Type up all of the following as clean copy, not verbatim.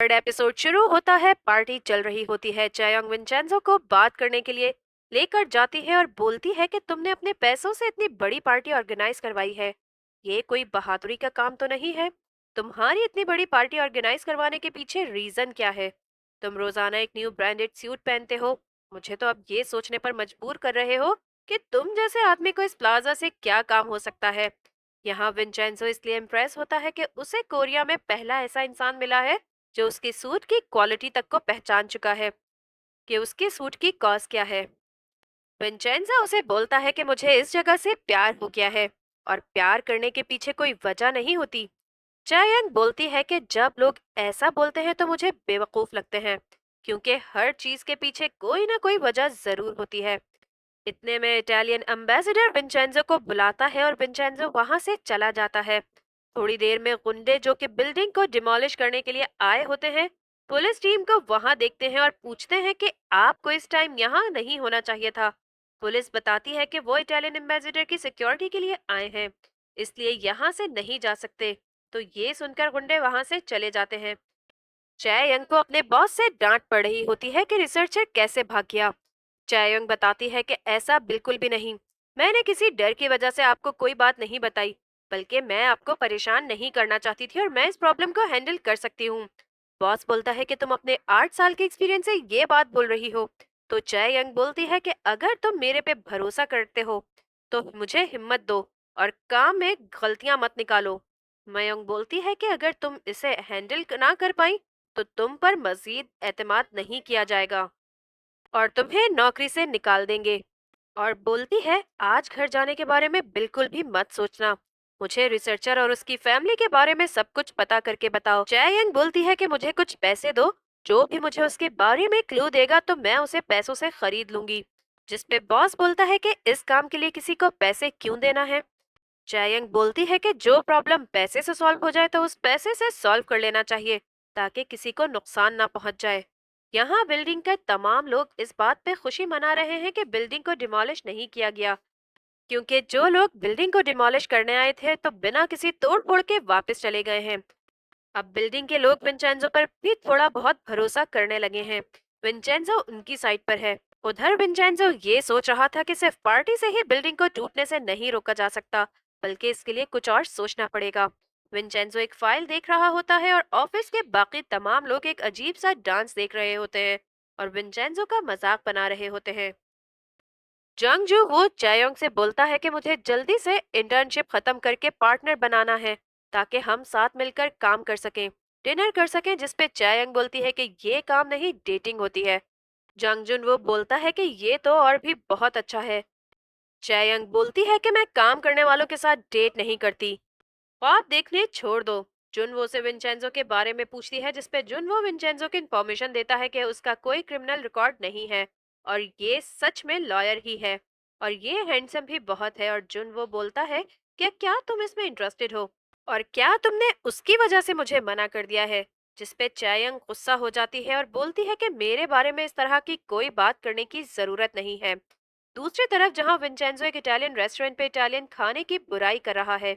Third episode शुरू होता है। पार्टी चल रही होती है। चायोंग विंचेंजो को बात करने के लिए लेकर जाती है और बोलती है कि तुमने अपने पैसों से इतनी बड़ी पार्टी ऑर्गेनाइज करवाई है। ये कोई बहादुरी का काम तो नहीं है। तुम्हारी इतनी बड़ी पार्टी ऑर्गेनाइज करवाने के पीछे रीजन क्या है? तुम रोजाना एक न्यू ब्रांडेड सूट पहनते हो। मुझे तो अब ये सोचने पर मजबूर कर रहे हो कि तुम जैसे आदमी को इस प्लाजा से क्या काम हो सकता है। यहाँ विंचेंजो इसलिए इम्प्रेस होता है कि उसे कोरिया में पहला ऐसा इंसान मिला है जो उसके सूट की क्वालिटी तक को पहचान चुका है कि उसके सूट की कॉस्ट क्या है। विंचेंजा उसे बोलता है कि मुझे इस जगह से प्यार हो गया है और प्यार करने के पीछे कोई वजह नहीं होती। चायंग बोलती है कि जब लोग ऐसा बोलते हैं तो मुझे बेवकूफ लगते हैं, क्योंकि हर चीज के पीछे कोई ना कोई वजह जरूर होती है। इतने में इटालियन एम्बेसडर विंचेंजो को बुलाता है और विंचेंजो वहां से चला जाता है। थोड़ी देर में गुंडे जो कि बिल्डिंग को डिमोलिश करने के लिए आए होते हैं, पुलिस टीम को वहां देखते हैं और पूछते हैं कि आपको इस टाइम यहाँ नहीं होना चाहिए था। पुलिस बताती है कि वो इटालियन एम्बेसडर की सिक्योरिटी के लिए आए हैं, इसलिए यहाँ से नहीं जा सकते। तो ये सुनकर गुंडे वहां से चले जाते हैं। चायंग को अपने बॉस से डांट पड़ रही होती है कि रिसर्चर कैसे भाग गया। चायंग बताती है कि ऐसा बिल्कुल भी नहीं। मैंने किसी डर की वजह से आपको कोई बात नहीं बताई, बल्कि मैं आपको परेशान नहीं करना चाहती थी और मैं इस प्रॉब्लम को हैंडल कर सकती हूँ। बॉस बोलता है कि तुम अपने 8 साल के एक्सपीरियंस से ये बात बोल रही हो। तो चायंग बोलती है कि अगर तुम मेरे पे भरोसा करते हो तो मुझे हिम्मत दो और काम में गलतियां मत निकालो। मयंक बोलती है कि अगर तुम इसे हैंडल ना कर पाई तो तुम पर मजीद एतमाद नहीं किया जाएगा और तुम्हें नौकरी से निकाल देंगे। और बोलती है आज घर जाने के बारे में बिल्कुल भी मत सोचना। मुझे रिसर्चर और उसकी फैमिली के बारे में सब कुछ पता करके बताओ। जयंग बोलती है कि मुझे कुछ पैसे दो, जो भी मुझे उसके बारे में क्लू देगा तो मैं उसे पैसों से खरीद लूंगी। जिसपे बॉस बोलता है कि इस काम के लिए किसी को पैसे क्यों देना है। जयंग बोलती है कि जो प्रॉब्लम पैसे से सॉल्व हो जाए तो उस पैसे से सॉल्व कर लेना चाहिए, ताकि किसी को नुकसान ना पहुंच जाए। यहाँ बिल्डिंग के तमाम लोग इस बात पे खुशी मना रहे हैं कि बिल्डिंग को डिमोलिश नहीं किया गया, क्योंकि जो लोग बिल्डिंग को डिमोलिश करने आए थे तो बिना किसी तोड़ फोड़ के वापस चले गए हैं। अब बिल्डिंग के लोग विंचेंजो पर भी थोड़ा बहुत भरोसा करने लगे हैं। विंचेंजो उनकी साइड पर है। उधर विंचेंजो ये सोच रहा था कि सिर्फ पार्टी से ही बिल्डिंग को टूटने से नहीं रोका जा सकता, बल्कि इसके लिए कुछ और सोचना पड़ेगा। विंचेंजो एक फाइल देख रहा होता है और ऑफिस के बाकी तमाम लोग एक अजीब सा डांस देख रहे होते हैं और विंचेंजो का मजाक बना रहे होते हैं। जंगजू वो चायोंग से बोलता है कि मुझे जल्दी से इंटर्नशिप खत्म करके पार्टनर बनाना है, ताकि हम साथ मिलकर काम कर सकें, डिनर कर सकें। जिसपे चायोंग बोलती है कि ये काम नहीं, डेटिंग होती है। जंगजुन वो बोलता है कि ये तो और भी बहुत अच्छा है। चायोंग बोलती है कि मैं काम करने वालों के साथ डेट नहीं करती, ख्वाब देखने छोड़ दो। जुनवो से विंचेंजो के बारे में पूछती है, जिसपे जुनवो विंचेंजो को इन्फॉर्मेशन देता है कि उसका कोई क्रिमिनल रिकॉर्ड नहीं है और ये सच में लॉयर ही है और ये हैंडसम भी बहुत है। और जुनवो बोलता है कि क्या तुम इसमें इंटरेस्टेड हो और क्या तुमने उसकी वजह से मुझे मना कर दिया है। जिसपे चायंग गुस्सा हो जाती है और बोलती है कि मेरे बारे में इस तरह की कोई बात करने की जरूरत नहीं है। दूसरी तरफ जहां विंचेंजो एक इटालियन रेस्टोरेंट पे इटालियन खाने की बुराई कर रहा है,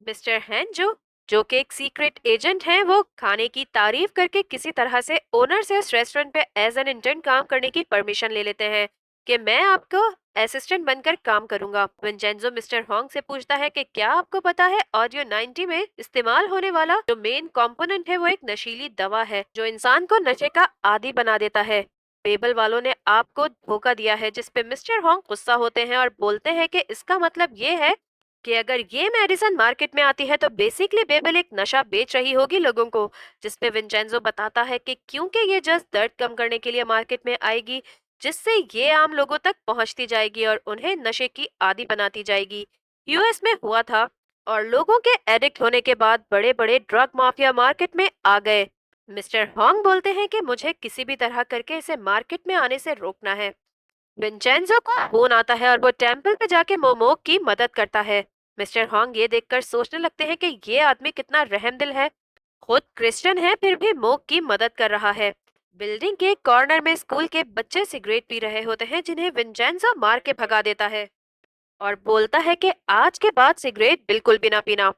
मिस्टर हैंजो जो कि एक सीक्रेट एजेंट हैं, वो खाने की तारीफ करके किसी तरह से ओनर से उस रेस्टोरेंट पे एज एन इंटर्न काम करने की परमिशन ले लेते हैं कि मैं आपको असिस्टेंट बनकर काम करूंगा। विंचेंजो मिस्टर होंग से पूछता है कि क्या आपको पता है ऑडियो 90 में इस्तेमाल होने वाला जो मेन कंपोनेंट है वो एक नशीली दवा है जो इंसान को नशे का आदी बना देता है। पेबल वालों ने आपको धोखा दिया है। जिसपे मिस्टर होंग गुस्सा होते हैं और बोलते हैं कि इसका मतलब ये है कि अगर ये मेडिसिन मार्केट में आती है तो बेसिकली बेबल एक नशा बेच रही होगी लोगों को। जिसपे विंचेंजो बताता है कि क्योंकि ये जस्ट दर्द कम करने के लिए मार्केट में आएगी, जिससे ये आम लोगों तक पहुंचती जाएगी और उन्हें नशे की आदी बनाती जाएगी। यूएस में हुआ था और लोगों के एडिक्ट होने के बाद बड़े बड़े ड्रग माफिया मार्केट में आ गए। मिस्टर होंग बोलते हैं कि मुझे किसी भी तरह करके इसे मार्केट में आने से रोकना है। विंचेंजो को फोन आता है और वो टेम्पल पे जाके मोमो की मदद करता है। मिस्टर होंग ये देखकर सोचने लगते हैं कि ये आदमी कितना रहमदिल है, खुद क्रिश्चियन है फिर भी मोक की मदद कर रहा है। बिल्डिंग के कॉर्नर में स्कूल के बच्चे सिगरेट पी रहे होते हैं, जिन्हें विंचेंजो मार के भगा देता है और बोलता है कि आज के बाद सिगरेट बिल्कुल भी ना पीना।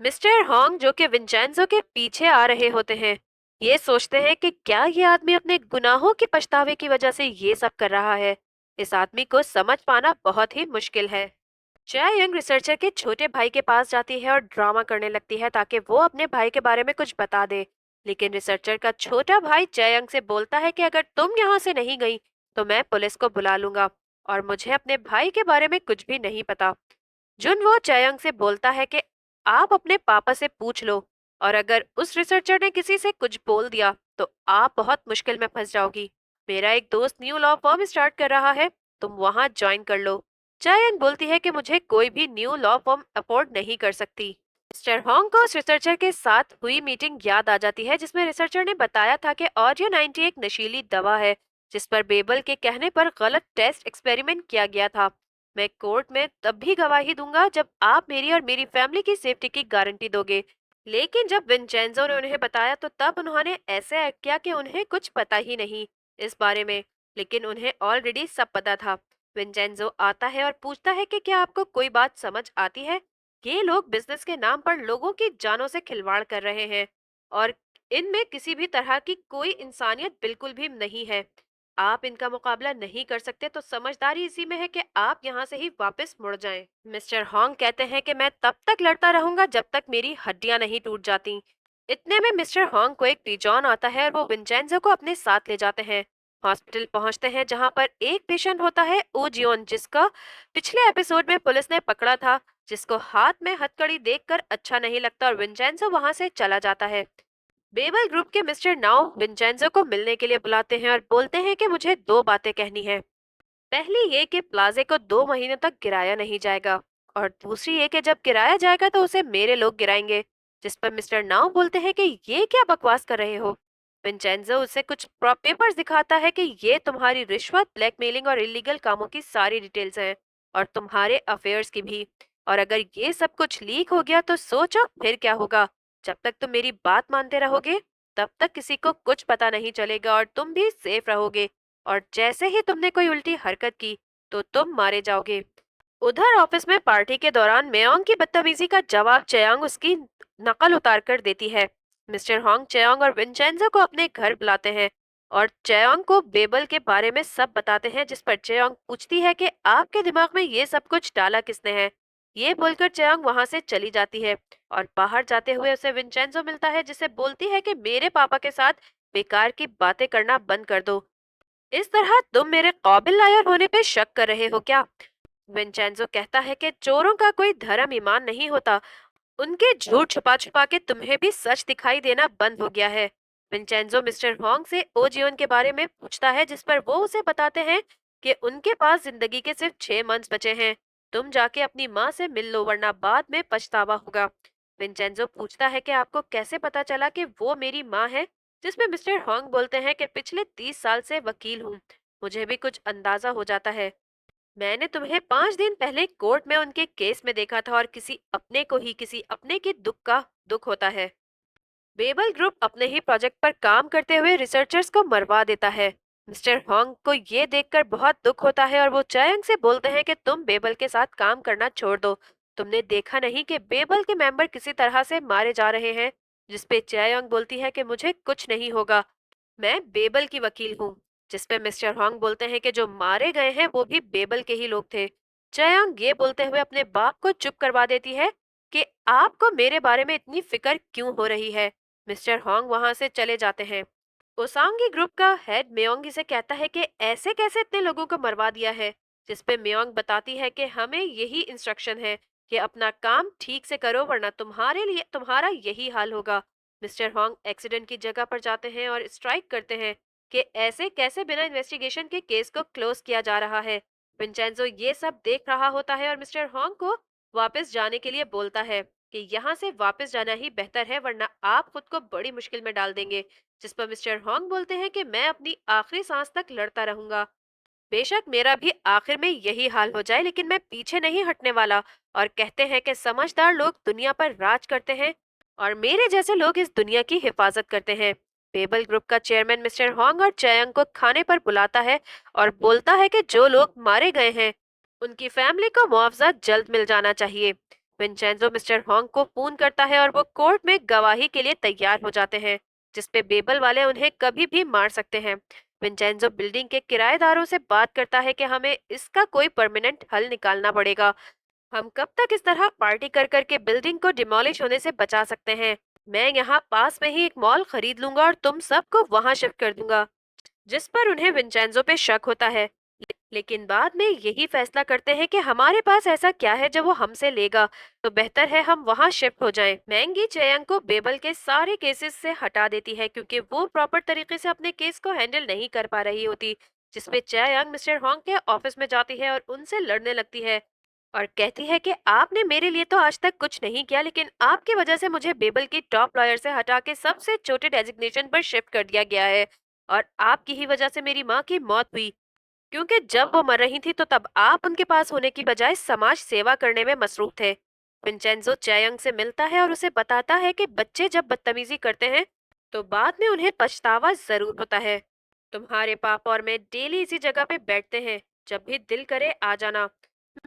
मिस्टर होंग जो कि विंचेंजो के पीछे आ रहे होते हैं, ये सोचते हैं कि क्या ये आदमी अपने गुनाहों के पछतावे की वजह से ये सब कर रहा है। इस आदमी को समझ पाना बहुत ही मुश्किल है। जय यंग रिसर्चर के छोटे भाई के पास जाती है और ड्रामा करने लगती है ताकि वो अपने भाई के बारे में कुछ बता दे। लेकिन रिसर्चर का छोटा भाई जयंग से बोलता है कि अगर तुम यहाँ से नहीं गई तो मैं पुलिस को बुला लूंगा और मुझे अपने भाई के बारे में कुछ भी नहीं पता। जुनवो चयंग से बोलता है कि आप अपने पापा से पूछ लो और अगर उस रिसर्चर ने किसी से कुछ बोल दिया तो आप बहुत मुश्किल में फंस जाओगी। मेरा एक दोस्त न्यू लॉ फर्म स्टार्ट कर रहा है, तुम वहां ज्वाइन कर लो। चयंग बोलती है कि मुझे कोई भी न्यू लॉ फर्म अफोर्ड नहीं कर सकती। मिस्टर हॉन्ग को उस रिसर्चर के साथ हुई मीटिंग याद आ जाती है जिसमें रिसर्चर ने बताया था कि ऑडियो 90 एक नशीली दवा है जिस पर बेबल के कहने पर गलत टेस्ट एक्सपेरिमेंट किया गया था। मैं कोर्ट में तब भी गवाही दूंगा जब आप मेरी और मेरी फैमिली की सेफ्टी की गारंटी दोगे। लेकिन जब विंचेंजो ने उन्हें बताया तो तब उन्होंने ऐसे एक्ट किया कि उन्हें कुछ पता ही नहीं इस बारे में। लेकिन उन्हें ऑलरेडी सब पता था। विंचेंजो आता है और पूछता है कि क्या आपको कोई बात समझ आती है। ये लोग बिजनेस के नाम पर लोगों की जानों से खिलवाड़ कर रहे हैं और इनमें किसी भी तरह की कोई इंसानियत बिल्कुल भी नहीं है। आप इनका मुकाबला नहीं कर सकते तो समझदारी इसी में है कि आप यहाँ से ही वापस मुड़ जाएं। मिस्टर हॉन्ग कहते हैं कि मैं तब तक लड़ता रहूंगा जब तक मेरी हड्डियां नहीं टूट जाती। इतने में मिस्टर हॉन्ग को एक पिजॉन आता है और वो विंचेंजो को अपने साथ ले जाते हैं। हॉस्पिटल पहुंचते हैं जहां पर एक पेशेंट होता है ओजियोन जिसका पिछले एपिसोड में पुलिस ने पकड़ा था, जिसको हाथ में हथकड़ी देखकर अच्छा नहीं लगता और विंचेंजो वहां से चला जाता है। बेबल ग्रुप के मिस्टर नाउ विंचेंजो को मिलने के लिए बुलाते हैं और बोलते हैं कि मुझे दो बातें कहनी है। पहली ये कि प्लाजे को 2 महीने तक गिराया नहीं जाएगा और दूसरी ये कि जब गिराया जाएगा तो उसे मेरे लोग गिराएंगे। जिस पर मिस्टर नाउ बोलते हैं कि ये क्या बकवास कर रहे हो। विंचेंजो उसे कुछ पेपर्स दिखाता है कि ये तुम्हारी रिश्वत, ब्लैकमेलिंग और इलीगल कामों की सारी डिटेल्स हैं और तुम्हारे अफेयर्स की भी। और अगर ये सब कुछ लीक हो गया तो सोचो फिर क्या होगा। जब तक तुम मेरी बात मानते रहोगे तब तक किसी को कुछ पता नहीं चलेगा और तुम भी सेफ रहोगे। और जैसे ही तुमने कोई उल्टी हरकत की तो तुम मारे जाओगे। उधर ऑफिस में पार्टी के दौरान मेयोंग की बदतमीजी का जवाब चयांग उसकी नकल उतार कर देती है। मिस्टर होंग चयांग और विंचेंजो को अपने घर बुलाते हैं और चयांग को बेबल के बारे में सब बताते हैं, जिस पर चयांग पूछती है कि आपके दिमाग में ये सब कुछ डाला किसने है। ये बोलकर चयांग वहां से चली जाती है और बाहर जाते हुए उसे विंचेंजो मिलता है जिसे बोलती है कि मेरे पापा के साथ बेकार की बातें करना बंद कर दो। इस तरह तुम मेरे काबिल लायर होने पे शक कर रहे हो क्या। विंचेंजो कहता है कि चोरों का कोई धर्म ईमान नहीं होता, उनके झूठ छुपा छुपा के तुम्हें भी सच दिखाई देना बंद हो गया है। विंचेंजो मिस्टर होंग से ओजियोन के बारे में पूछता है जिस पर वो उसे बताते हैं कि उनके पास जिंदगी के सिर्फ 6 मंथ्स बचे हैं। तुम जाके अपनी माँ से मिल लो वरना बाद में पछतावा होगा। विंचेंजो पूछता है कि आपको कैसे पता चला कि वो मेरी माँ है, जिसमें मिस्टर होंग बोलते हैं कि पिछले 30 साल से वकील हूँ, मुझे भी कुछ अंदाजा हो जाता है। मैंने तुम्हें 5 दिन पहले कोर्ट में उनके केस में देखा था और किसी अपने के दुख का दुख होता है। बेबल ग्रुप अपने ही प्रोजेक्ट पर काम करते हुए रिसर्चर्स को मरवा देता है। मिस्टर होंग को ये देखकर बहुत दुख होता है और वो चयंग से बोलते हैं कि तुम बेबल के साथ काम करना छोड़ दो। तुमने देखा नहीं कि बेबल के मेंबर किसी तरह से मारे जा रहे हैं। जिसपे चयंग बोलती है कि मुझे कुछ नहीं होगा, मैं बेबल की वकील हूँ। जिसपे मिस्टर होंग बोलते हैं कि जो मारे गए हैं वो भी बेबल के ही लोग थे। चयांग ये बोलते हुए अपने बाप को चुप करवा देती है कि आपको मेरे बारे में इतनी फिक्र क्यों हो रही है। मिस्टर होंग वहां से चले जाते हैं। ओसांगी ग्रुप का हेड मेयोंग से कहता है कि ऐसे कैसे इतने लोगों को मरवा दिया है। जिसपे मेयोंग बताती है कि हमें यही इंस्ट्रक्शन है कि अपना काम ठीक से करो वरना तुम्हारा यही हाल होगा। मिस्टर होंग एक्सीडेंट की जगह पर जाते हैं और स्ट्राइक करते हैं कि ऐसे कैसे बिना इन्वेस्टिगेशन के केस को क्लोज किया जा रहा है। विंचेंजो ये सब देख रहा होता है और मिस्टर होंग को वापस जाने के लिए बोलता है कि यहाँ से वापस जाना ही बेहतर है वरना आप खुद को बड़ी मुश्किल में डाल देंगे। जिस पर मिस्टर होंग बोलते हैं कि मैं अपनी आखिरी सांस तक लड़ता रहूंगा, बेशक मेरा भी आखिर में यही हाल हो जाए, लेकिन मैं पीछे नहीं हटने वाला। और कहते हैं कि समझदार लोग दुनिया पर राज करते हैं और मेरे जैसे लोग इस दुनिया की हिफाजत करते हैं। पेबल ग्रुप का चेयरमैन मिस्टर होंग और चयंग को खाने पर बुलाता है और बोलता है कि जो लोग मारे गए हैं उनकी फैमिली को मुआवजा जल्द मिल जाना चाहिए। विंचेंजो मिस्टर होंग को फोन करता है और वो कोर्ट में गवाही के लिए तैयार हो जाते हैं। जिसपे बेबल वाले उन्हें कभी भी मार सकते हैं। विंचेंजो बिल्डिंग के किराएदारों से बात करता है कि हमें इसका कोई परमानेंट हल निकालना पड़ेगा। हम कब तक इस तरह पार्टी कर कर के बिल्डिंग को डिमोलिश होने से बचा सकते हैं? मैं यहाँ पास में ही एक मॉल खरीद लूंगा और तुम सबको वहां शिफ्ट कर दूंगा। जिस पर उन्हें विंचेंजो पे शक होता है, लेकिन बाद में यही फैसला करते हैं कि हमारे पास ऐसा क्या है जो वो हमसे लेगा, तो बेहतर है हम वहां शिफ्ट हो जाएं। मैंगी चेयंग को बेबल के सारे केसेस से हटा देती है क्योंकि वो प्रॉपर तरीके से अपने केस को हैंडल नहीं कर पा रही होती। जिसपे चेयंग मिस्टर होंग के ऑफिस में जाती है और उनसे लड़ने लगती है और कहती है कि आपने मेरे लिए तो आज तक कुछ नहीं किया, लेकिन आपकी वजह से मुझे बेबल की टॉप लॉयर से हटा के सबसे छोटे डेजिग्नेशन पर शिफ्ट कर दिया गया है और आपकी ही वजह से मेरी माँ की मौत हुई, क्योंकि जब वो मर रही थी तो तब आप उनके पास होने की बजाय समाज सेवा करने में मसरूफ थे। विंचेंजो चैयंग से मिलता है और उसे बताता है कि बच्चे जब बदतमीजी करते हैं तो बाद में उन्हें पछतावा जरूर होता है। तुम्हारे पापा और मैं डेली इसी जगह पे बैठते हैं, जब भी दिल करे आ जाना।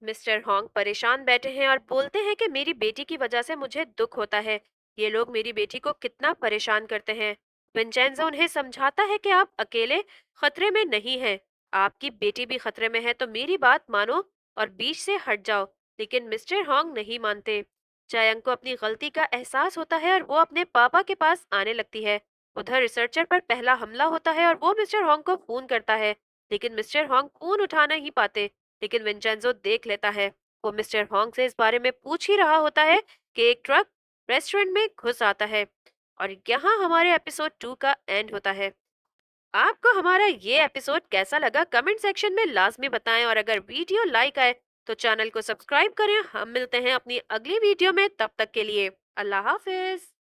मिस्टर होंग परेशान बैठे हैं और बोलते हैं कि मेरी बेटी की वजह से मुझे दुख होता है। ये लोग मेरी बेटी को कितना परेशान करते हैं। विंचेंजो उन्हें समझाता है कि आप अकेले खतरे में नहीं हैं। आपकी बेटी भी खतरे में है तो मेरी बात मानो और बीच से हट जाओ। लेकिन मिस्टर होंग नहीं मानते। चायांग को अपनी गलती का एहसास होता है और वो अपने पापा के पास आने लगती है। उधर रिसर्चर पर पहला हमला होता है और वो मिस्टर होंग को फोन करता है, लेकिन मिस्टर होंग फोन उठा नहीं पाते। लेकिन विंचेंजो देख लेता है। वो मिस्टर होंग से इस बारे में पूछ ही रहा होता है कि एक ट्रक रेस्टोरेंट में घुस आता है। और यहाँ हमारे एपिसोड 2 का एंड होता है। आपको हमारा ये एपिसोड कैसा लगा कमेंट सेक्शन में लाजमी बताएं और अगर वीडियो लाइक आए तो चैनल को सब्सक्राइब करें। हम मिलते हैं अपनी अगली वीडियो में, तब तक के लिए अल्लाह हाफिज।